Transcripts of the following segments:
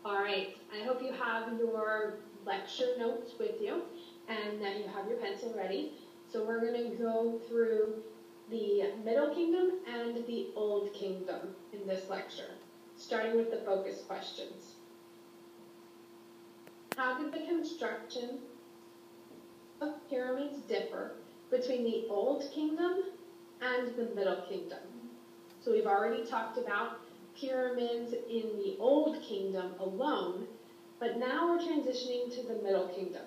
All right, I hope you have your lecture notes with you and that you have your pencil ready. So we're going to go through the Middle Kingdom and the Old Kingdom in this lecture, starting with the focus questions. How did the construction of pyramids differ between the Old Kingdom and the Middle Kingdom? So we've already talked about pyramids in the Old Kingdom alone, but now we're transitioning to the Middle Kingdom.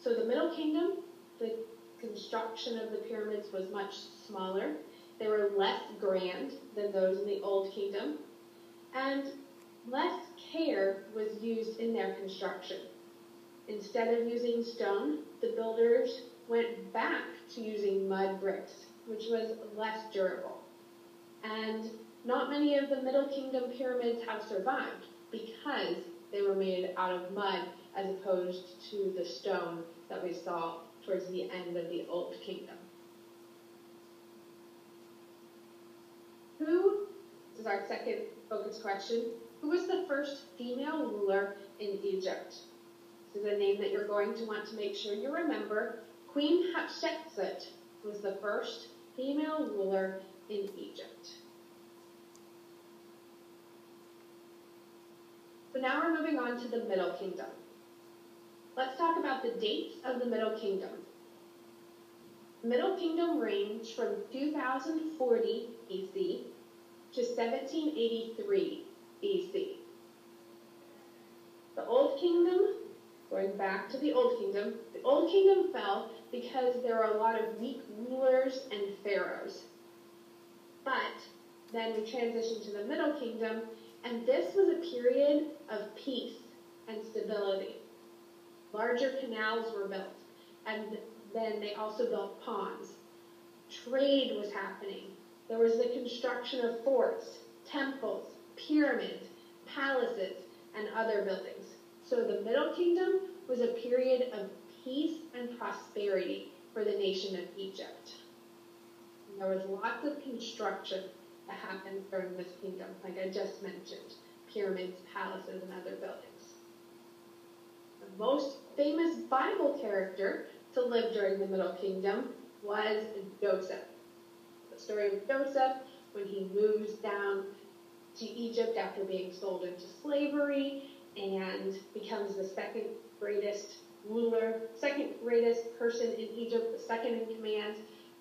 So the Middle Kingdom, the construction of the pyramids was much smaller. They were less grand than those in the Old Kingdom, and less care was used in their construction. Instead of using stone, the builders went back to using mud bricks, which was less durable. And not many of the Middle Kingdom pyramids have survived because they were made out of mud as opposed to the stone that we saw towards the end of the Old Kingdom. This is our second focus question, who was the first female ruler in Egypt? This is a name that you're going to want to make sure you remember. Queen Hatshepsut was the first female ruler in Egypt. So now we're moving on to the Middle Kingdom. Let's talk about the dates of the Middle Kingdom. The Middle Kingdom ranged from 2040 BC to 1783 BC. The Old Kingdom, going back to the Old Kingdom fell because there were a lot of weak rulers and pharaohs. But then we transitioned to the Middle Kingdom, and this was a period of peace and stability. Larger canals were built, and then they also built ponds. Trade was happening. There was the construction of forts, temples, pyramids, palaces, and other buildings. So the Middle Kingdom was a period of peace and prosperity for the nation of Egypt. And there was lots of construction that happened during this kingdom, like I just mentioned, pyramids, palaces, and other buildings. The most famous Bible character to live during the Middle Kingdom was Joseph. The story of Joseph, when he moves down to Egypt after being sold into slavery and becomes the second greatest ruler, second greatest person in Egypt, the second in command.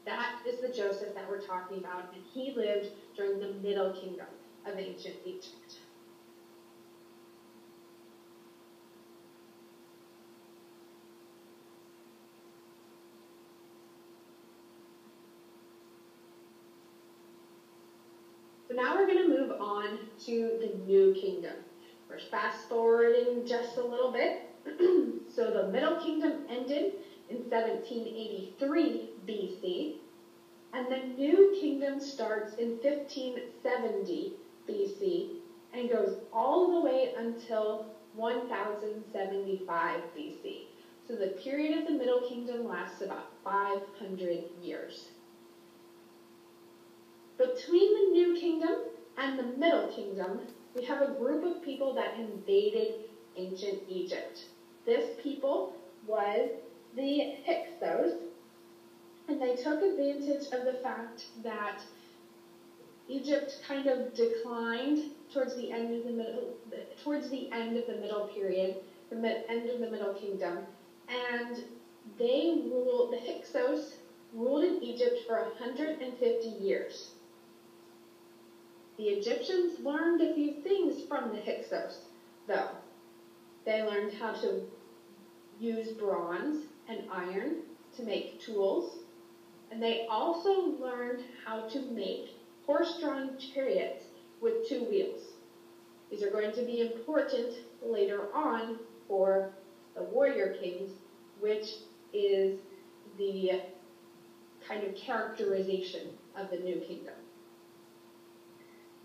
That is the Joseph that we're talking about, and he lived during the Middle Kingdom of ancient Egypt. So now we're going to move on to the New Kingdom. We're fast forwarding just a little bit. So the Middle Kingdom ended in 1783 BC, and the New Kingdom starts in 1570 BC and goes all the way until 1075 BC. So the period of the Middle Kingdom lasts about 500 years. Between the New Kingdom and the Middle Kingdom, we have a group of people that invaded ancient Egypt. This people was the Hyksos, and they took advantage of the fact that Egypt kind of declined towards the end of the Middle period, the end of the Middle Kingdom, and the Hyksos ruled in Egypt for 150 years. The Egyptians learned a few things from the Hyksos, though. They learned how to use bronze and iron to make tools, and they also learned how to make horse-drawn chariots with 2 wheels. These are going to be important later on for the warrior kings, which is the kind of characterization of the New Kingdom.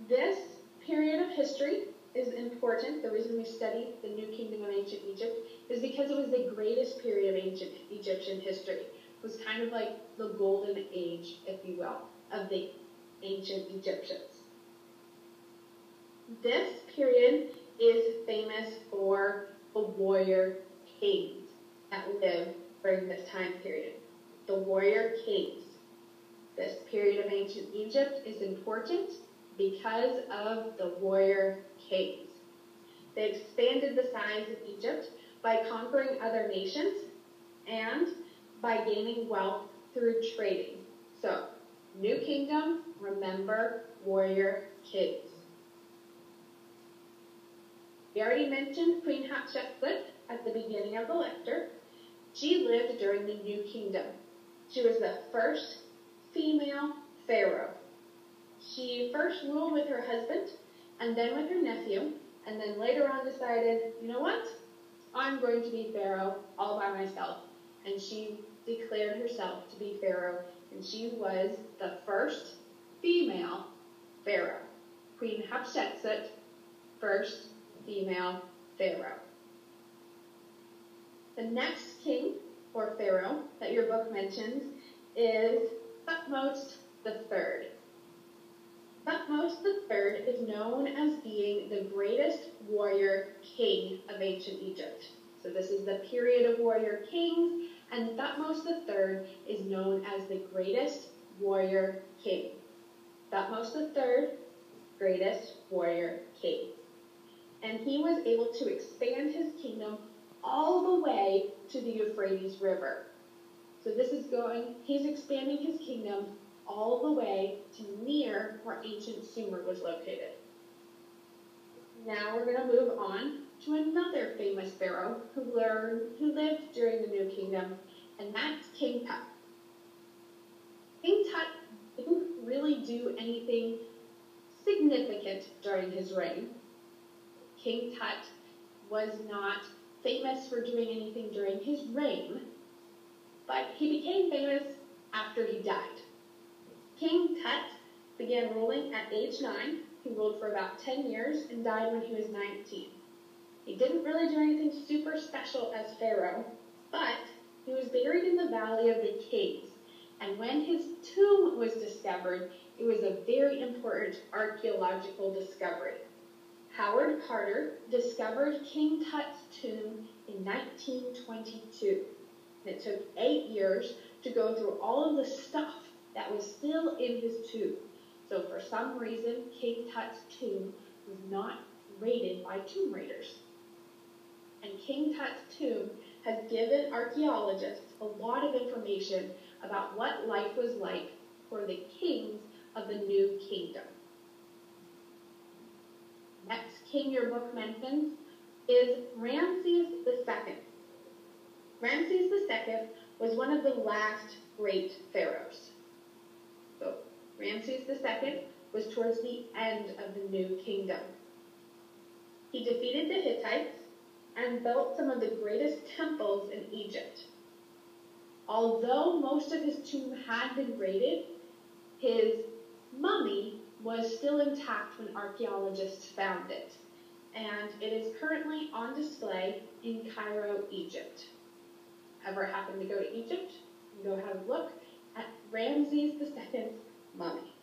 This period of history is important. The reason we study the New Kingdom of ancient Egypt is because it was the greatest period of ancient Egyptian history. It was kind of like the golden age, if you will, of the ancient Egyptians. This period is famous for the warrior kings that lived during this time period. The warrior kings. This period of ancient Egypt is important because of the warrior kings. They expanded the size of Egypt by conquering other nations and by gaining wealth through trading. So, New Kingdom, remember warrior kings. We already mentioned Queen Hatshepsut at the beginning of the lecture. She lived during the New Kingdom. She was the first female pharaoh. She first ruled with her husband and then with her nephew, and then later on decided, you know what? I'm going to be pharaoh all by myself. And she declared herself to be pharaoh, and she was the first female pharaoh. Queen Hatshepsut, first female pharaoh. The next king or pharaoh that your book mentions is Thutmose III. Thutmose III is known as being the greatest warrior king of ancient Egypt. So this is the period of warrior kings, and Thutmose III is known as the greatest warrior king. Thutmose III, greatest warrior king. And he was able to expand his kingdom all the way to the Euphrates River. So he's expanding his kingdom all the way to near where ancient Sumer was located. Now we're going to move on to another famous pharaoh who lived during the New Kingdom, and that's King Tut. King Tut didn't really do anything significant during his reign. King Tut was not famous for doing anything during his reign, but he became famous after he died. King Tut began ruling at age 9. He ruled for about 10 years and died when he was 19. He didn't really do anything super special as pharaoh, but he was buried in the Valley of the Kings. And when his tomb was discovered, it was a very important archaeological discovery. Howard Carter discovered King Tut's tomb in 1922. And it took 8 years to go through all of the stuff that was still in his tomb. So for some reason, King Tut's tomb was not raided by tomb raiders. And King Tut's tomb has given archaeologists a lot of information about what life was like for the kings of the New Kingdom. Next king your book mentions is Ramses II. Ramses II was one of the last great pharaohs. So Ramses II was towards the end of the New Kingdom. He defeated the Hittites and built some of the greatest temples in Egypt. Although most of his tomb had been raided, his mummy was still intact when archaeologists found it, and it is currently on display in Cairo, Egypt. Ever happen to go to Egypt? Go have a look at Ramses II's mummy.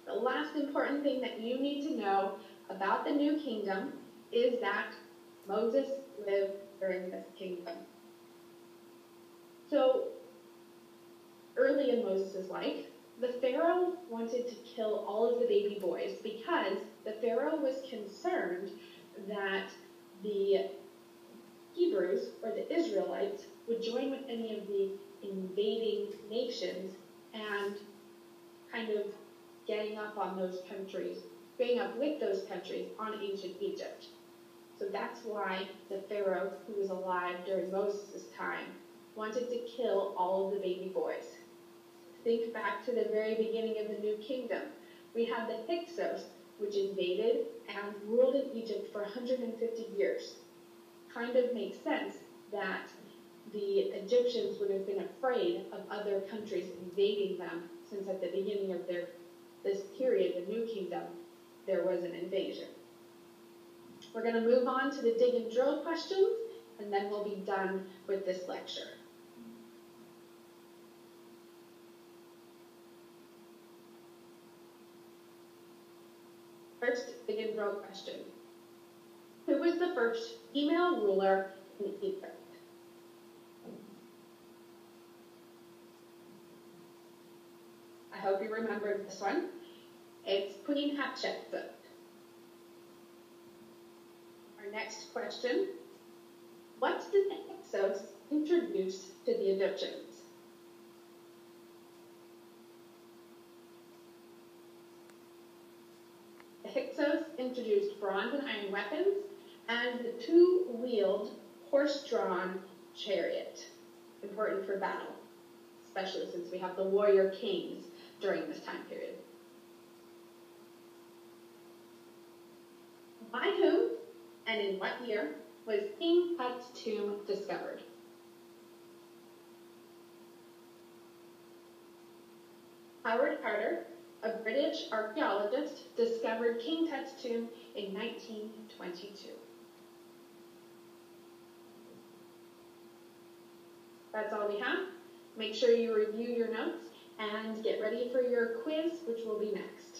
The last important thing that you need to know about the New Kingdom is that Moses lived during this kingdom. So, early in Moses' life, the Pharaoh wanted to kill all of the baby boys because the Pharaoh was concerned that the Hebrews, or the Israelites, would join with any of the invading nations and kind of gang up with those countries on ancient Egypt. So that's why the Pharaoh, who was alive during Moses' time, wanted to kill all of the baby boys. Think back to the very beginning of the New Kingdom. We have the Hyksos, which invaded and ruled in Egypt for 150 years. Kind of makes sense that the Egyptians would have been afraid of other countries invading them, since at the beginning of this period, the New Kingdom, there was an invasion. We're going to move on to the dig and drill questions, and then we'll be done with this lecture. First, dig and drill question. Who was the first female ruler in Egypt? I hope you remembered this one. It's Queen Hatshepsut. Our next question. What did the Hyksos introduce to the Egyptians? The Hyksos introduced bronze and iron weapons and the two-wheeled, horse-drawn chariot, important for battle, especially since we have the warrior kings during this time period. By whom and in what year was King Tut's tomb discovered? Howard Carter, a British archaeologist, discovered King Tut's tomb in 1922. That's all we have. Make sure you review your notes and get ready for your quiz, which will be next.